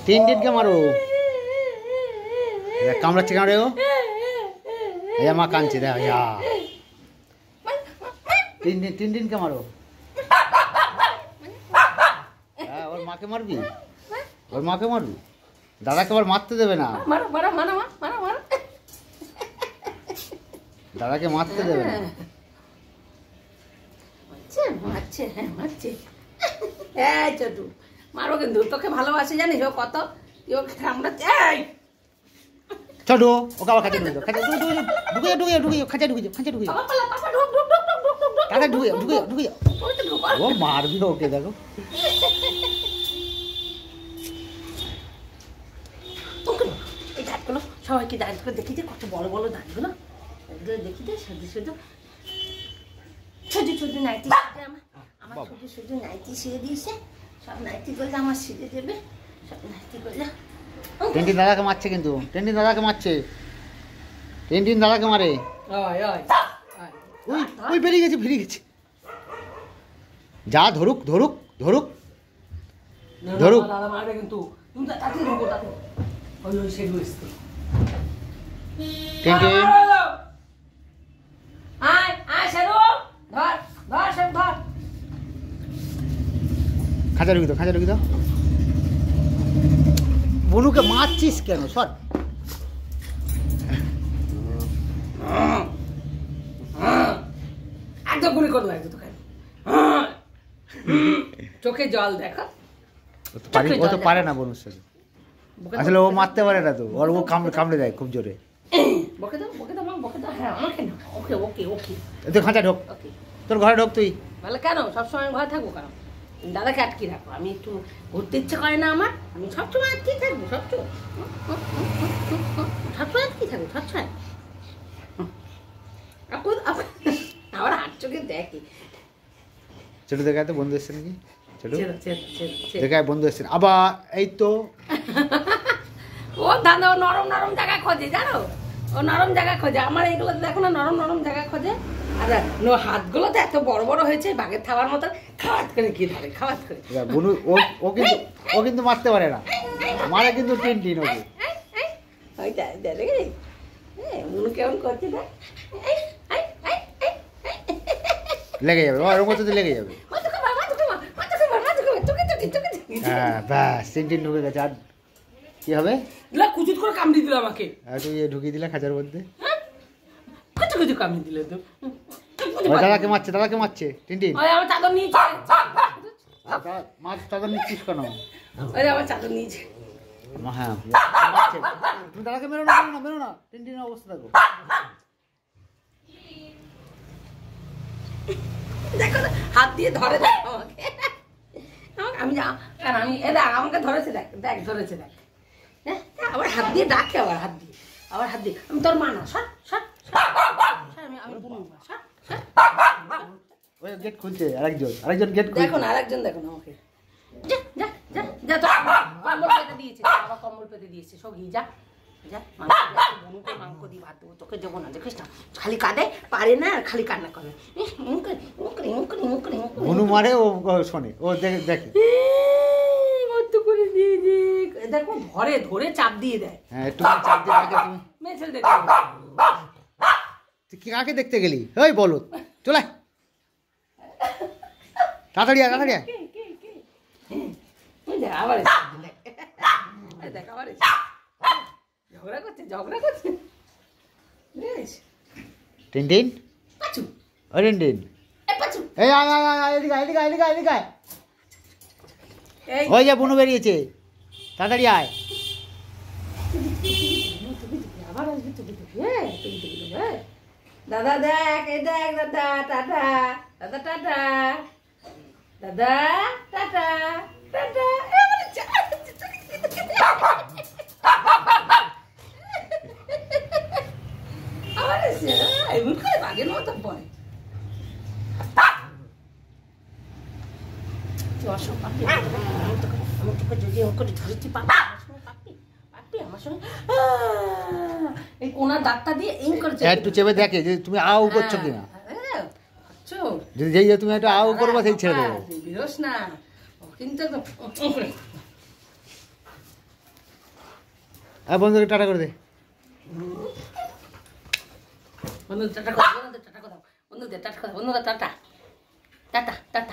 টিনটিনকে মারো। কামড়াচ্ছে কামড়ে ও মা কাঁদছে দেখ। টিনটিনকে মারো। হ্যাঁ ওর মাকে মারবি, ওর মাকে মারবি। দাদাকে আবার মারতে দেবে না, দাদাকে মারতে দেবে না। ছোটু মারো কিন্তু, তোকে ভালোবাসে জানিস ও কত। ছোট ওকে আবার খাঁচা ঢুকে দাও, খাঁচা ঢুকে খাঁচা ঢুকে দাদা ঢুকে ও মারবি ওকে। দেখো এই দাঁতগুলো সবাইকে দাঁতগুলো দেখি যে কত বড় বড় দাঁতগুলো, এগুলো দেখি যে শুধু শুধু শুধু নাইটি আমার শুধু নাইটি সিঁড়ে দিয়েছে। সব নাইটি করলে আমার সিঁড়ে দেবে, সব নাইটি করলে। টিনটিন দাদাকে মারছে কিন্তু, টিনটিন দাদাকে মারছে, টিনটিন দাদাকে মারে। ওই বেরিয়ে গেছে। যা ধরুক ধরুক ধরুক ধরুক। দাদা মারবে কিন্তু, তুমি তাড়াতাড়ি ঢোকো তাতে। ওই সেগুলো টিনটিন খাঁচা ঢুকি দাও। বনুকে মারছিস কেন? সর। একদম গুলি করবো একদম তোকে। চোখে জল দেখা। ও তো পারে না বনুর সাথে, আসলে ও মারতে পারে না তো। ওর ও কামড়ে দেয় খুব জোরে। বকে দাও হ্যাঁ আমাকে না। ওকে তুই খাঁচা ঢোক, তোর ঘরে ঢোক তুই। বলে কেন সবসময় ঘরে থাকবো কেন? দাদাকে আটকে রাখবো। আমি একটু ঘুরতে ইচ্ছে করে না আমার, আমি সবসময় আটকে থাকবো। সবসময় আটকে থাকবো সবসময়। আবার হাত চোখে দেখে। ছোট দেখায় তো বন্ধু এসছে নাকি? ছোট দেখায় বন্ধু এসছে আবার। এই তো ও দাদা ও নরম জায়গায় খোঁজে জানো, ও নরম জায়গায় খোঁজে। আমার এইগুলো দেখো না নরম জায়গায় খোঁজে। আর হাতগুলো তো এত বড় বড় হয়েছে বাঘের থাবার মতো, খাওয়াত করে কি ধরে খাওয়াত করে। বনু ও কিন্তু মারতে পারে না, মারে কিন্তু টিনটিন ওকে। ওইটা দেখে মনু কেমন করছে দেখ। লেগে যাবে ওর মতো তো লেগে যাবে। হ্যাঁ ব্যাস টিনটিন ঢুকে গেছে। আর কি হবে? কুচুত করে কামড়ি দিল আমাকে। তুই ঢুকিয়ে দিলে খাঁচার মধ্যে, কুচু কামড়ি দিল তো। দাদাকে মারছে টিনটিন। আমার চাদর নিয়েছে, চাদর নিচ্ছিস কেন? আমার চাদর নিয়েছে। হ্যাঁ মারছে। তুমি দাদাকে মেরো না টিনটিনের অবস্থা দেখো। দেখো হাত দিয়ে ধরে দেখ আমাকে। আমি আমাকে ধরেছে দেখ ধরেছে দেখ। আবার হাত দিয়ে ডাকে, আবার হাত দিয়ে আমি তোর মা না। ওই গেট খুলছে আরেকজন গেট খুলছে। দেখো না আরেকজন দেখো না আমাকে। যা তো কম্বল পেতে দিয়েছে, আবার কম্বল পেতে দিয়েছে সবই। যা বনুকে মাংস দিয়ে ভাত দেবো, তোকে দেবো না। দেখিস না খালি কাঁদে, পারে না আর খালি কান্না করে। বনু মারে ও শোনে, ও দেখে দেখো ধরে চাপ দিয়ে দেয়। হ্যাঁ একটু চাপ দিয়ে দেখে। তুমি মেছেল দেখে তুই কাকে দেখতে গেলি? ওই বলো চলে তাড়াতাড়ি আবার দেখ আবার ঝগড়া করছে। টিনটিন ওই টিনটিন এই এদিকে ওই যে বুনু বেরিয়েছে, তাড়াতাড়ি আয়। দাদা দেখ এই দেখ দাদা টাটা, দাদা টাটা, দাদা টাটা টাটা। এমন করে বাঘের মতো পড়ে। আমি তোকে যদি করে ধরেছি পাপি আমার সঙ্গে এই কোনার দাঁতটা দিয়ে এম করছে। একটু চেপে দেখে যে তুমি আউ করছো কিনা। যদি যেই তুমি একটু আউ করবো সেই ছেড়ে দেবো। বিরস না কিন্তু আর বন্ধুকে টাটা করে দে। বন্ধুদের টাটা কথা বন্ধুদের টাটা কথা বন্ধুদের টাটা কথা বন্ধুরা টাটা টাটা টাটা